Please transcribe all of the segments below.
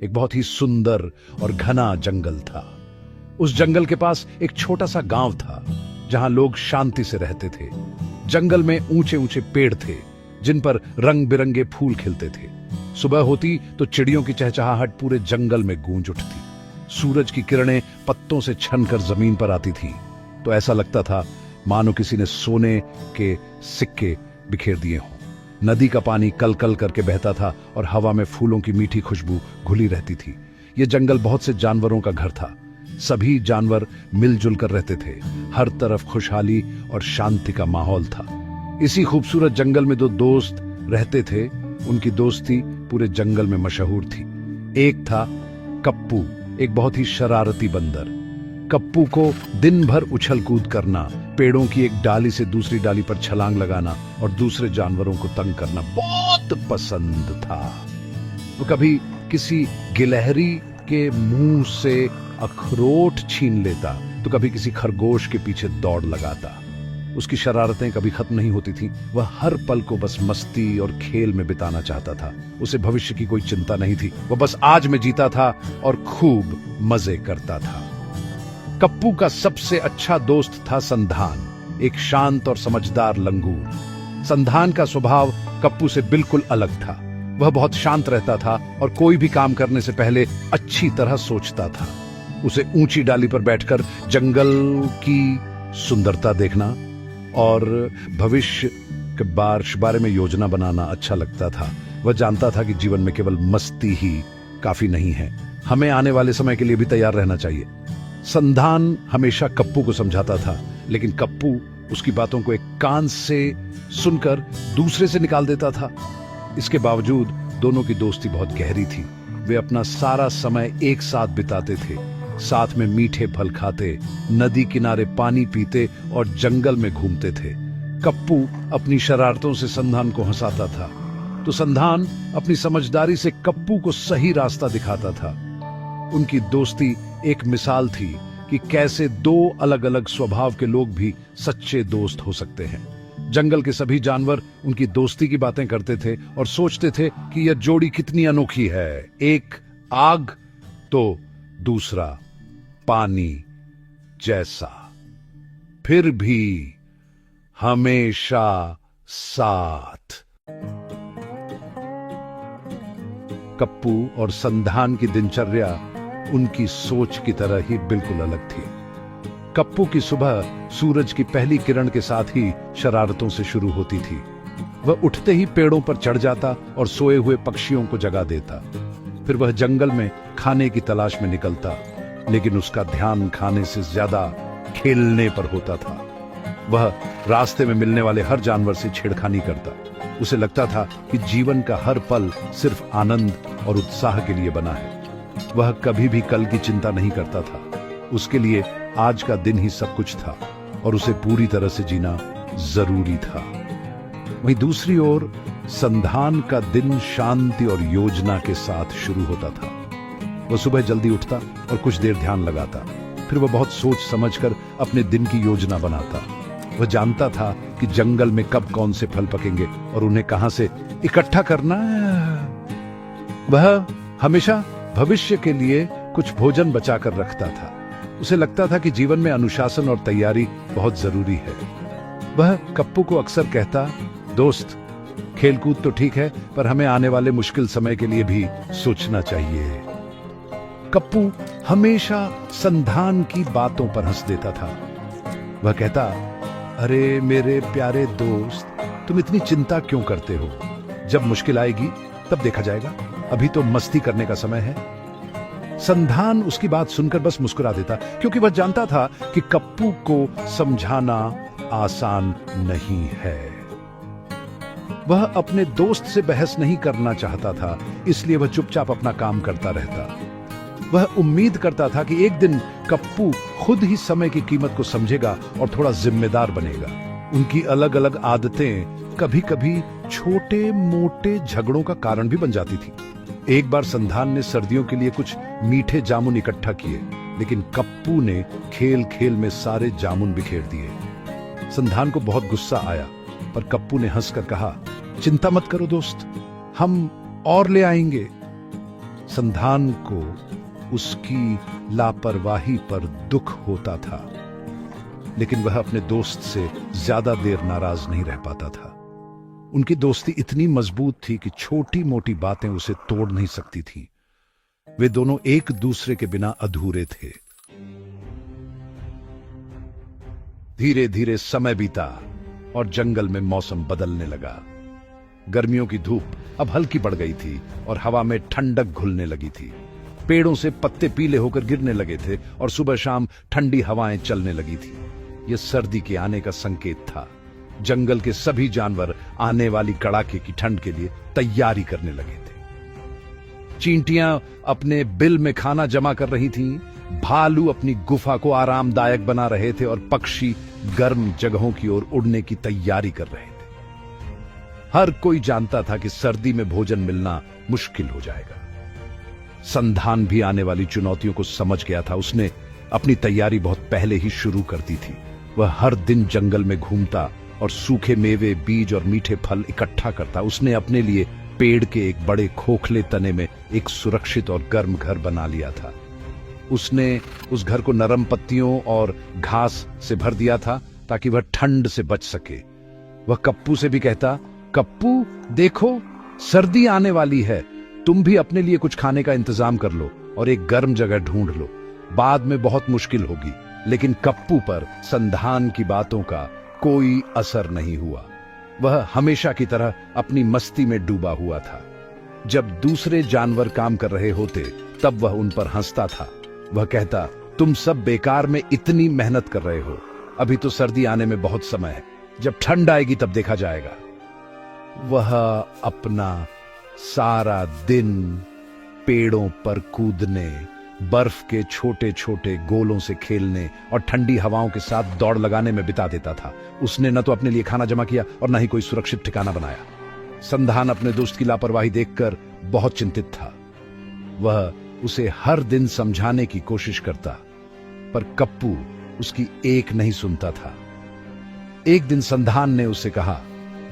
एक बहुत ही सुंदर और घना जंगल था। उस जंगल के पास एक छोटा सा गांव था जहां लोग शांति से रहते थे। जंगल में ऊंचे ऊंचे पेड़ थे जिन पर रंग बिरंगे फूल खिलते थे। सुबह होती तो चिड़ियों की चहचहाहट पूरे जंगल में गूंज उठती। सूरज की किरणें पत्तों से छनकर जमीन पर आती थी तो ऐसा लगता था मानो किसी ने सोने के सिक्के बिखेर दिए हों। नदी का पानी कल कल करके बहता था और हवा में फूलों की मीठी खुशबू घुली रहती थी। यह जंगल बहुत से जानवरों का घर था। सभी जानवर मिलजुल कर रहते थे। हर तरफ खुशहाली और शांति का माहौल था। इसी खूबसूरत जंगल में दो दोस्त रहते थे। उनकी दोस्ती पूरे जंगल में मशहूर थी। एक था कप्पू, एक बहुत ही शरारती बंदर। कप्पू को दिन भर उछल कूद करना, पेड़ों की एक डाली से दूसरी डाली पर छलांग लगाना और दूसरे जानवरों को तंग करना बहुत पसंद था। वो कभी किसी गिलहरी के मुंह से अखरोट छीन लेता तो कभी किसी खरगोश के पीछे दौड़ लगाता। उसकी शरारतें कभी खत्म नहीं होती थीं। वह हर पल को बस मस्ती और खेल में बिताना चाहता था। उसे भविष्य की कोई चिंता नहीं थी। वह बस आज में जीता था और खूब मजे करता था। कप्पू का सबसे अच्छा दोस्त था संधान, एक शांत और समझदार लंगूर। संधान का स्वभाव कप्पू से बिल्कुल अलग था। वह बहुत शांत रहता था और कोई भी काम करने से पहले अच्छी तरह सोचता था। उसे ऊंची डाली पर बैठकर जंगल की सुंदरता देखना और भविष्य के बारे में योजना बनाना अच्छा लगता था। वह जानता था कि जीवन में केवल मस्ती ही काफी नहीं है, हमें आने वाले समय के लिए भी तैयार रहना चाहिए। संधान हमेशा कप्पू को समझाता था, लेकिन कप्पू उसकी बातों को एक कान से सुनकर दूसरे से निकाल देता था। इसके बावजूद दोनों की दोस्ती बहुत गहरी थी। वे अपना सारा समय एक साथ बिताते थे, साथ में मीठे फल खाते, नदी किनारे पानी पीते और जंगल में घूमते थे। कप्पू अपनी शरारतों से संधान को हंसाता था तो संधान अपनी समझदारी से कप्पू को सही रास्ता दिखाता था। उनकी दोस्ती एक मिसाल थी कि कैसे दो अलग अलग स्वभाव के लोग भी सच्चे दोस्त हो सकते हैं। जंगल के सभी जानवर उनकी दोस्ती की बातें करते थे और सोचते थे कि यह जोड़ी कितनी अनोखी है। एक आग तो दूसरा पानी जैसा, फिर भी हमेशा साथ। कप्पू और संधान की दिनचर्या उनकी सोच की तरह ही बिल्कुल अलग थी। कप्पू की सुबह सूरज की पहली किरण के साथ ही शरारतों से शुरू होती थी। वह उठते ही पेड़ों पर चढ़ जाता और सोए हुए पक्षियों को जगा देता। फिर वह जंगल में खाने की तलाश में निकलता, लेकिन उसका ध्यान खाने से ज्यादा खेलने पर होता था। वह रास्ते में मिलने वाले हर जानवर से छेड़खानी करता। उसे लगता था कि जीवन का हर पल सिर्फ आनंद और उत्साह के लिए बना है। वह कभी भी कल की चिंता नहीं करता था। उसके लिए आज का दिन ही सब कुछ था और उसे पूरी तरह से जीना जरूरी था। वहीं दूसरी ओर संधान का दिन शांति और योजना के साथ शुरू होता था। वह सुबह जल्दी उठता और कुछ देर ध्यान लगाता। फिर वह बहुत सोच समझकर अपने दिन की योजना बनाता। वह जानता था कि जंगल में कब कौन से फल पकेंगे और उन्हें कहां से इकट्ठा करना है। वह हमेशा भविष्य के लिए कुछ भोजन बचाकर रखता था। उसे लगता था कि जीवन में अनुशासन और तैयारी बहुत जरूरी है। वह कप्पू को अक्सर कहता, दोस्त, खेलकूद तो ठीक है, पर हमें आने वाले मुश्किल समय के लिए भी सोचना चाहिए। कप्पू हमेशा संधान की बातों पर हंस देता था। वह कहता, अरे मेरे प्यारे दोस्त, तुम इतनी चिंता क्यों करते हो? जब मुश्किल आएगी तब देखा जाएगा, अभी तो मस्ती करने का समय है। संधान उसकी बात सुनकर बस मुस्कुरा देता, क्योंकि वह जानता था कि कप्पू को समझाना आसान नहीं है। वह अपने दोस्त से बहस नहीं करना चाहता था, इसलिए वह चुपचाप अपना काम करता रहता। वह उम्मीद करता था कि एक दिन कप्पू खुद ही समय की कीमत को समझेगा और थोड़ा जिम्मेदार बनेगा। उनकी अलग अलग आदतें कभी कभी छोटे मोटे झगड़ों का कारण भी बन जाती थी। एक बार संधान ने सर्दियों के लिए कुछ मीठे जामुन इकट्ठा किए, लेकिन कप्पू ने खेल खेल में सारे जामुन बिखेर दिए। संधान को बहुत गुस्सा आया, पर कप्पू ने हंसकर कहा, चिंता मत करो दोस्त, हम और ले आएंगे। संधान को उसकी लापरवाही पर दुख होता था, लेकिन वह अपने दोस्त से ज्यादा देर नाराज नहीं रह पाता था। उनकी दोस्ती इतनी मजबूत थी कि छोटी मोटी बातें उसे तोड़ नहीं सकती थी। वे दोनों एक दूसरे के बिना अधूरे थे। धीरे धीरे समय बीता और जंगल में मौसम बदलने लगा। गर्मियों की धूप अब हल्की पड़ गई थी और हवा में ठंडक घुलने लगी थी। पेड़ों से पत्ते पीले होकर गिरने लगे थे और सुबह शाम ठंडी हवाएं चलने लगी थी। यह सर्दी के आने का संकेत था। जंगल के सभी जानवर आने वाली कड़ाके की ठंड के लिए तैयारी करने लगे थे। चींटियां अपने बिल में खाना जमा कर रही थीं, भालू अपनी गुफा को आरामदायक बना रहे थे और पक्षी गर्म जगहों की ओर उड़ने की तैयारी कर रहे थे। हर कोई जानता था कि सर्दी में भोजन मिलना मुश्किल हो जाएगा। संधान भी आने वाली चुनौतियों को समझ गया था। उसने अपनी तैयारी बहुत पहले ही शुरू कर दी थी। वह हर दिन जंगल में घूमता और सूखे मेवे, बीज और मीठे फल इकट्ठा करता। उसने अपने लिए पेड़ के एक बड़े खोखले तने में एक सुरक्षित और गर्म घर बना लिया था। उसने उस घर को नरम पत्तियों और घास से भर दिया था ताकि वह ठंड से बच सके। वह कप्पू से भी कहता, कप्पू देखो, सर्दी आने वाली है, तुम भी अपने लिए कुछ खाने का इंतजाम कर लो और एक गर्म जगह ढूंढ लो। बाद में बहुत मुश्किल होगी। लेकिन कप्पू पर संधान की बातों का कोई असर नहीं हुआ। वह हमेशा की तरह अपनी मस्ती में डूबा हुआ था। जब दूसरे जानवर काम कर रहे होते तब वह उन पर हंसता था। वह कहता, तुम सब बेकार में इतनी मेहनत कर रहे हो, अभी तो सर्दी आने में बहुत समय है, जब ठंड आएगी तब देखा जाएगा। वह अपना सारा दिन पेड़ों पर कूदने, बर्फ के छोटे छोटे गोलों से खेलने और ठंडी हवाओं के साथ दौड़ लगाने में बिता देता था। उसने न तो अपने लिए खाना जमा किया और न ही कोई सुरक्षित ठिकाना बनाया। संधान अपने दोस्त की लापरवाही देखकर बहुत चिंतित था। वह उसे हर दिन समझाने की कोशिश करता, पर कप्पू उसकी एक नहीं सुनता था। एक दिन संधान ने उससे कहा,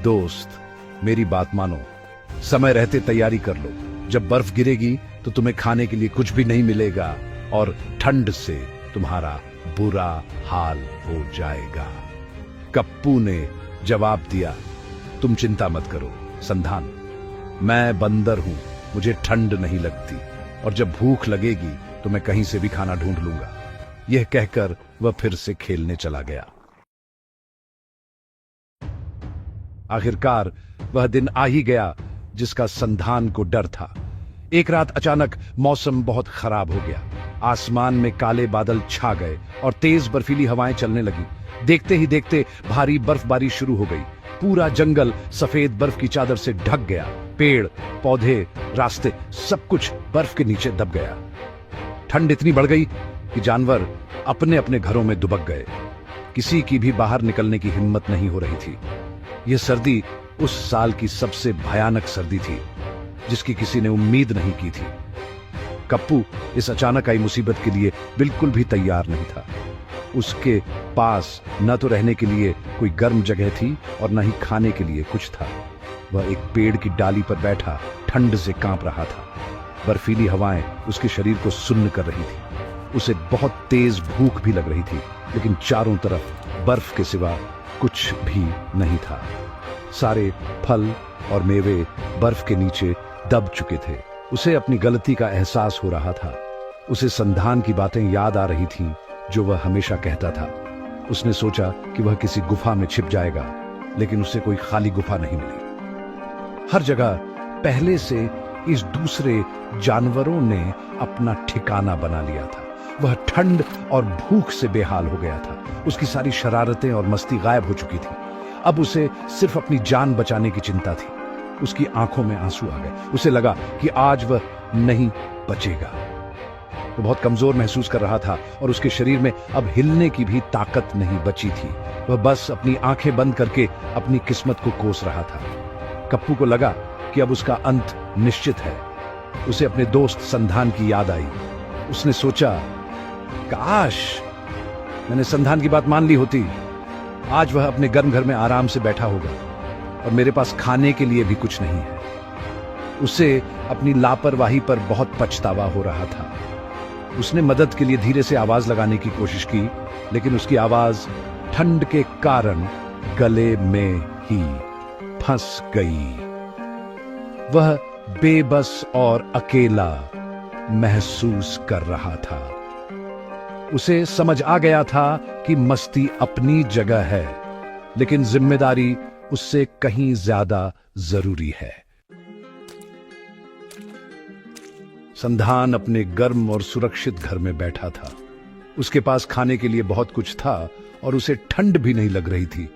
दोस्त, मेरी बात मानो, समय रहते तैयारी कर लो। जब बर्फ गिरेगी तो तुम्हें खाने के लिए कुछ भी नहीं मिलेगा और ठंड से तुम्हारा बुरा हाल हो जाएगा। कप्पू ने जवाब दिया, तुम चिंता मत करो संधान, मैं बंदर हूं, मुझे ठंड नहीं लगती और जब भूख लगेगी तो मैं कहीं से भी खाना ढूंढ लूंगा। यह कहकर वह फिर से खेलने चला गया। आखिरकार वह दिन आ ही गया जिसका संधान को डर था। एक रात अचानक मौसम बहुत खराब हो गया। आसमान में काले बादल छा गए और तेज बर्फीली हवाएं चलने लगी। देखते ही देखते भारी बर्फबारी शुरू हो गई। पूरा जंगल सफेद बर्फ की चादर से ढक गया। पेड़, पौधे, रास्ते, सब कुछ बर्फ के नीचे दब गया। ठंड इतनी बढ़ गई कि जानवर अपने अपने घरों में दुबक गए। किसी की भी बाहर निकलने की हिम्मत नहीं हो रही थी। यह सर्दी उस साल की सबसे भयानक सर्दी थी, जिसकी किसी ने उम्मीद नहीं की थी। कप्पू इस अचानक आई मुसीबत के लिए बिल्कुल भी तैयार नहीं था। उसके पास न तो रहने के लिए कोई गर्म जगह थी और न ही खाने के लिए कुछ था। वह एक पेड़ की डाली पर बैठा ठंड से कांप रहा था। बर्फीली हवाएं उसके शरीर को सुन्न कर रही थी। उसे बहुत तेज भूख भी लग रही थी, लेकिन चारों तरफ बर्फ के सिवा कुछ भी नहीं था। सारे फल और मेवे बर्फ के नीचे दब चुके थे। उसे अपनी गलती का एहसास हो रहा था। उसे संधान की बातें याद आ रही थीं जो वह हमेशा कहता था। उसने सोचा कि वह किसी गुफा में छिप जाएगा, लेकिन उसे कोई खाली गुफा नहीं मिली। हर जगह पहले से इस दूसरे जानवरों ने अपना ठिकाना बना लिया था। वह ठंड और भूख से बेहाल हो गया था। उसकी सारी शरारतें और मस्ती गायब हो चुकी थी। अब उसे सिर्फ अपनी जान बचाने की चिंता थी। उसकी आंखों में आंसू आ गए। उसे लगा कि आज वह नहीं बचेगा। वो बहुत कमजोर महसूस कर रहा था और उसके शरीर में अब हिलने की भी ताकत नहीं बची थी। वह बस अपनी आंखें बंद करके अपनी किस्मत को कोस रहा था। कप्पू को लगा कि अब उसका अंत निश्चित है। उसे अपने दोस्त संधान की याद आई। उसने सोचा, काश मैंने संधान की बात मान ली होती। आज वह अपने गर्म घर में आराम से बैठा होगा और मेरे पास खाने के लिए भी कुछ नहीं है। उसे अपनी लापरवाही पर बहुत पछतावा हो रहा था। उसने मदद के लिए धीरे से आवाज लगाने की कोशिश की, लेकिन उसकी आवाज ठंड के कारण गले में ही फंस गई। वह बेबस और अकेला महसूस कर रहा था। उसे समझ आ गया था कि मस्ती अपनी जगह है, लेकिन जिम्मेदारी उससे कहीं ज्यादा जरूरी है। संधान अपने गर्म और सुरक्षित घर में बैठा था। उसके पास खाने के लिए बहुत कुछ था और उसे ठंड भी नहीं लग रही थी,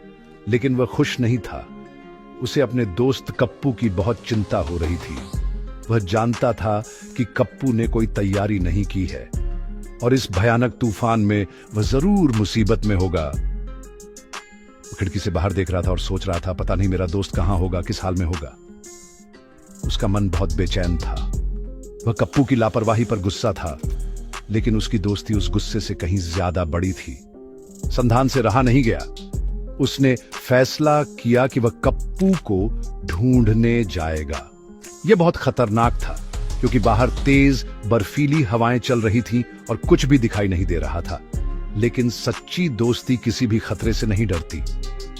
लेकिन वह खुश नहीं था। उसे अपने दोस्त कप्पू की बहुत चिंता हो रही थी। वह जानता था कि कप्पू ने कोई तैयारी नहीं की है और इस भयानक तूफान में वह जरूर मुसीबत में होगा। वो खिड़की से बाहर देख रहा था और सोच रहा था, पता नहीं मेरा दोस्त कहां होगा, किस हाल में होगा। उसका मन बहुत बेचैन था। वह कप्पू की लापरवाही पर गुस्सा था, लेकिन उसकी दोस्ती उस गुस्से से कहीं ज्यादा बड़ी थी। संधान से रहा नहीं गया। उसने फैसला किया कि वह कप्पू को ढूंढने जाएगा। यह बहुत खतरनाक था, क्योंकि बाहर तेज बर्फीली हवाएं चल रही थीं और कुछ भी दिखाई नहीं दे रहा था। लेकिन सच्ची दोस्ती किसी भी खतरे से नहीं डरती।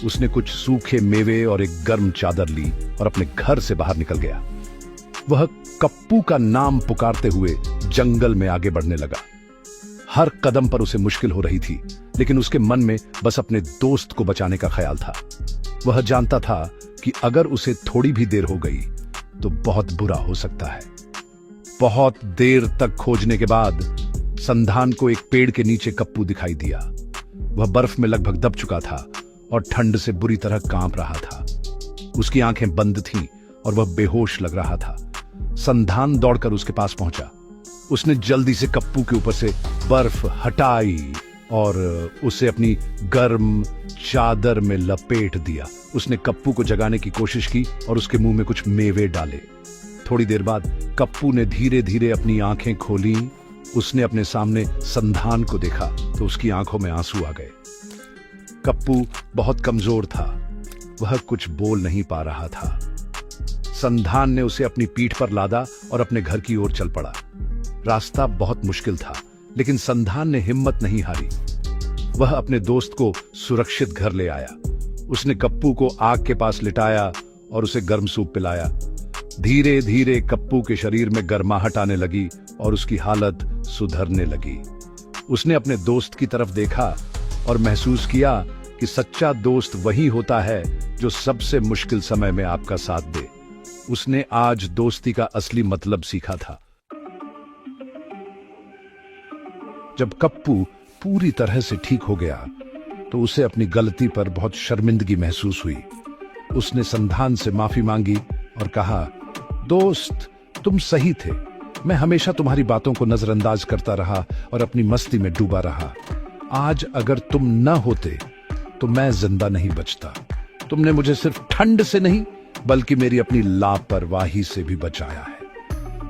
उसने कुछ सूखे मेवे और एक गर्म चादर ली और अपने घर से बाहर निकल गया। वह कप्पू का नाम पुकारते हुए जंगल में आगे बढ़ने लगा। हर कदम पर उसे मुश्किल हो रही थी, लेकिन उसके मन में बस अपने दोस्त को बचाने का ख्याल था। वह जानता था कि अगर उसे थोड़ी भी देर हो गई तो बहुत बुरा हो सकता है। बहुत देर तक खोजने के बाद संधान को एक पेड़ के नीचे कप्पू दिखाई दिया। वह बर्फ में लगभग दब चुका था और ठंड से बुरी तरह कांप रहा था। उसकी आंखें बंद थीं और वह बेहोश लग रहा था। संधान दौड़कर उसके पास पहुंचा। उसने जल्दी से कप्पू के ऊपर से बर्फ हटाई और उसे अपनी गर्म चादर में लपेट दिया। उसने कप्पू को जगाने की कोशिश की और उसके मुंह में कुछ मेवे डाले। थोड़ी देर बाद कप्पू ने धीरे धीरे अपनी आंखें खोली। उसने अपने सामने संधान को देखा तो उसकी आंखों में आंसू आ गए। कप्पू बहुत कमजोर था। वह कुछ बोल नहीं पा रहा था। संधान ने उसे अपनी पीठ पर लादा और अपने घर की ओर चल पड़ा। रास्ता बहुत मुश्किल था, लेकिन संधान ने हिम्मत नहीं हारी। वह अपने दोस्त को सुरक्षित घर ले आया। उसने कप्पू को आग के पास लिटाया और उसे गर्म सूप पिलाया। धीरे धीरे कप्पू के शरीर में गर्माहट आने लगी और उसकी हालत सुधरने लगी। उसने अपने दोस्त की तरफ देखा और महसूस किया कि सच्चा दोस्त वही होता है जो सबसे मुश्किल समय में आपका साथ दे। उसने आज दोस्ती का असली मतलब सीखा था। जब कप्पू पूरी तरह से ठीक हो गया तो उसे अपनी गलती पर बहुत शर्मिंदगी महसूस हुई। उसने संधान से माफी मांगी और कहा, दोस्त, तुम सही थे। मैं हमेशा तुम्हारी बातों को नजरअंदाज करता रहा और अपनी मस्ती में डूबा रहा। आज अगर तुम न होते तो मैं जिंदा नहीं बचता। तुमने मुझे सिर्फ ठंड से नहीं बल्कि मेरी अपनी लापरवाही से भी बचाया है।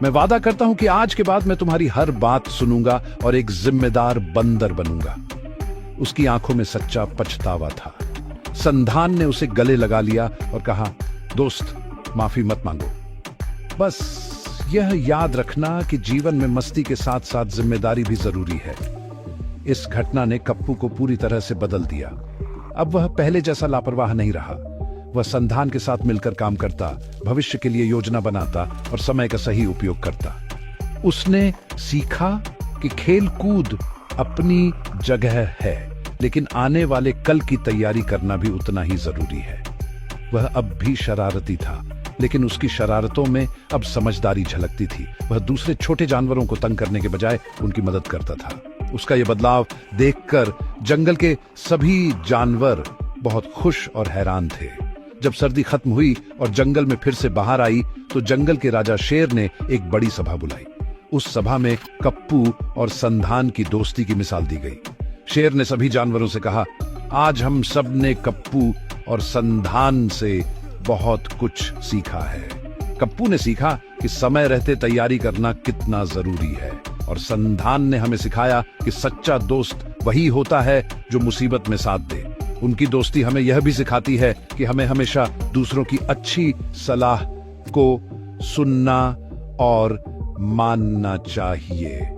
मैं वादा करता हूं कि आज के बाद मैं तुम्हारी हर बात सुनूंगा और एक जिम्मेदार बंदर बनूंगा। उसकी आंखों में सच्चा पछतावा था। संधान ने उसे गले लगा लिया और कहा, दोस्त, माफी मत मांगो। बस यह याद रखना कि जीवन में मस्ती के साथ साथ जिम्मेदारी भी जरूरी है। इस घटना ने कप्पू को पूरी तरह से बदल दिया। अब वह पहले जैसा लापरवाह नहीं रहा। वह संधान के साथ मिलकर काम करता, भविष्य के लिए योजना बनाता और समय का सही उपयोग करता। उसने सीखा कि खेल कूद अपनी जगह है, लेकिन आने वाले कल की तैयारी करना भी उतना ही जरूरी है। वह अब भी शरारती था, लेकिन उसकी शरारतों में अब समझदारी झलकती थी। वह दूसरे छोटे जानवरों को तंग करने के बजाय उनकी मदद करता था। उसका यह बदलाव देखकर जंगल के सभी जानवर बहुत खुश और हैरान थे। जब सर्दी खत्म हुई और जंगल में फिर से बाहर आई तो जंगल के राजा शेर ने एक बड़ी सभा बुलाई। उस सभा में कप्पू और संधान की दोस्ती की मिसाल दी गई। शेर ने सभी जानवरों से कहा, आज हम सब ने कप्पू और संधान से बहुत कुछ सीखा है। कप्पू ने सीखा कि समय रहते तैयारी करना कितना जरूरी है, और संधान ने हमें सिखाया कि सच्चा दोस्त वही होता है जो मुसीबत में साथ दे। उनकी दोस्ती हमें यह भी सिखाती है कि हमें हमेशा दूसरों की अच्छी सलाह को सुनना और मानना चाहिए।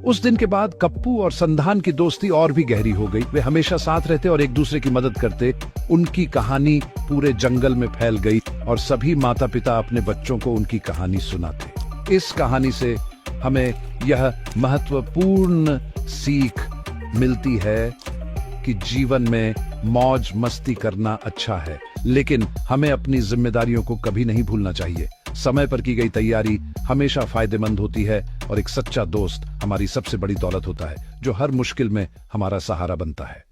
उस दिन के बाद कप्पू और संधान की दोस्ती और भी गहरी हो गई। वे हमेशा साथ रहते और एक दूसरे की मदद करते। उनकी कहानी पूरे जंगल में फैल गई और सभी माता पिता अपने बच्चों को उनकी कहानी सुनाते। इस कहानी से हमें यह महत्वपूर्ण सीख मिलती है कि जीवन में मौज मस्ती करना अच्छा है, लेकिन हमें अपनी जिम्मेदारियों को कभी नहीं भूलना चाहिए। समय पर की गई तैयारी हमेशा फायदेमंद होती है और एक सच्चा दोस्त हमारी सबसे बड़ी दौलत होता है, जो हर मुश्किल में हमारा सहारा बनता है।